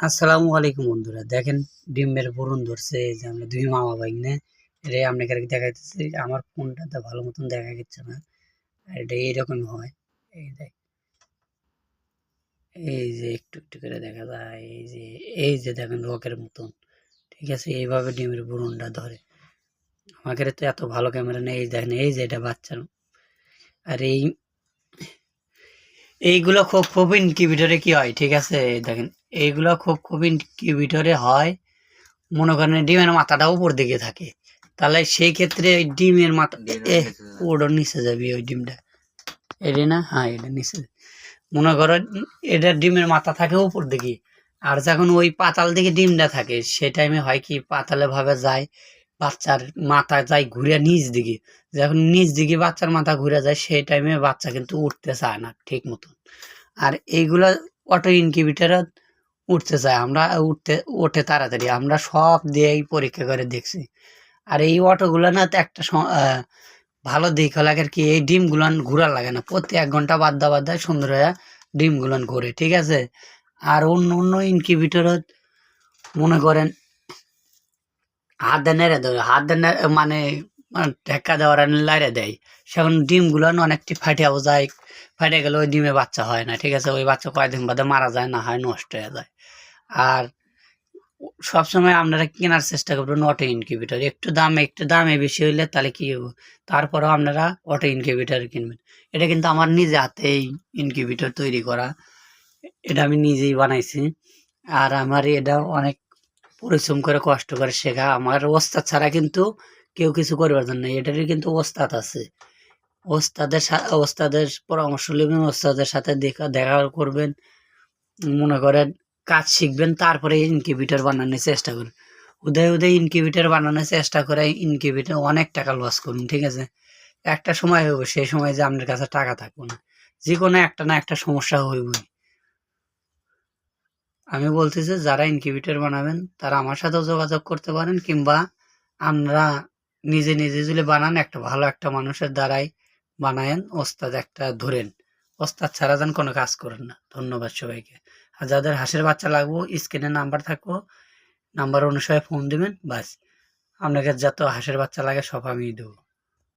আসসালামু আলাইকুম বন্ধুরা, দেখেন ডিমের বুরুন ধরছে। এই যে আমরা দুই মামা ভাগ্নে রে আপনাকে দেখাইতেছি। আমার ফোনটাতে ভালো মতন দেখা যাচ্ছে না, আর এটা এইরকম হয়। এই দেখ, এই যে একটু একটু করে দেখা যায়, এই যে দেখেন রকের মতন। ঠিক আছে, এইভাবে ডিমের বুরুনটা ধরে। আমাকে তো এত ভালো ক্যামেরা নেই। এই দেখেন, এই যে এটা বাচ্চার। আর এইগুলো খুব খুব ইনকিউবেটরে কি হয়, ঠিক আছে, এই দেখেন এইগুলো খুব খুব ইনকিউবেটরে হয়। মনে করেন ডিমের মাথাটা উপর দিকে থাকে, তাহলে সেই ক্ষেত্রে ওই ডিমের মাথা ওটার নিচে যাবে ওই ডিমটা। এটা না, হ্যাঁ এটা নিচে। মনে করো এটা ডিমের মাথা থাকে উপর দিকে, আর যখন ওই পাতাল দিকে ডিমটা থাকে সে টাইমে হয় কি, পাতালে ভাবে যায় বাচ্চার মাথা যায় ঘুরে নিচ দিকে। যখন নিচ দিকে বাচ্চার মাথা ঘুরে যায় সেই টাইমে বাচ্চা কিন্তু উঠতে চায় না ঠিক মতন। আর এইগুলা অটো ইনকিউবেটর উঠতে চায়, আমরা ওঠে তাড়াতাড়ি। আমরা সব দিয়েই পরীক্ষা করে দেখছি। আর এই অটোগুলো না তো একটা ভালো দিক লাগে আর কি, এই ডিম গুলান ঘুরা লাগে না, প্রতি 1 ঘন্টা বাদ দেয় সুন্দর হয়ে ডিম গুলান ঘুরে, ঠিক আছে। আর অন্য অন্য ইনকিউবেটর মনে করেন হাত দিয়ে নেড়ে দেয়, হাত দিয়ে মানে ঢেক্কা দেওয়ার লাইড়ে দেয়, সেখন ডিম গুলান অনেকটি ফাটিয়াও যায়। ফাটে গেলে ওই ডিমে বাচ্চা হয় না, ঠিক আছে। ওই বাচ্চা কয়েকদিন বাদে মারা যায়, না হয় নষ্ট হয়ে যায়। আর সবসময় আপনারা কেনার চেষ্টা করবেন অটো ইনকিউবেটর। একটু দামে বেশি হইলে তাহলে কি হবো, তারপরেও আপনারা অটো ইনকিউবেটর কিনবেন। এটা কিন্তু আমার নিজে হাতে এই ইনকিউবেটর তৈরি করা, এটা আমি নিজেই বানাইছি। আর আমার এটা অনেক পরিশ্রম করে কষ্ট করে শেখা। আমার ওস্তাদ ছাড়া কিন্তু কেউ কিছু করবার জন্য, এটারই কিন্তু ওস্তাদ আছে। ওস্তাদের পরামর্শ নেবেন, ওস্তাদের সাথে দেখা করবেন। মনে করেন কাজ শিখবেন, তারপরে ইনকিউবেটর বানানোর চেষ্টা করুন। উদয় ইনকিউবেটর বানানোর চেষ্টা করে ইনকিউবেটর অনেক টাকা লস করুন, ঠিক আছে। একটা সময় হবে, সেই সময় যে আপনার কাছে টাকা থাকবে না, যে কোনো একটা না একটা সমস্যা হইবই। আমি বলতেছি যারা ইনকিউবেটর বানাবেন তারা আমার সাথেও যোগাযোগ করতে পারেন, কিংবা আমরা নিজে নিজে যদি বানান, একটা ভালো একটা মানুষের দ্বারাই বানায়েন, ওস্তাদ একটা ধরেন। ওস্তাদ ছাড়া যেন কোনো কাজ করেন না। ধন্যবাদ সবাইকে। আর যাদের হাঁসের বাচ্চা লাগবো, স্ক্রিনে নাম্বার থাকবো, নাম্বার অনুসারে ফোন দিবেন, বাস আপনাকে যত হাঁসের বাচ্চা লাগে সব আমি দেবো।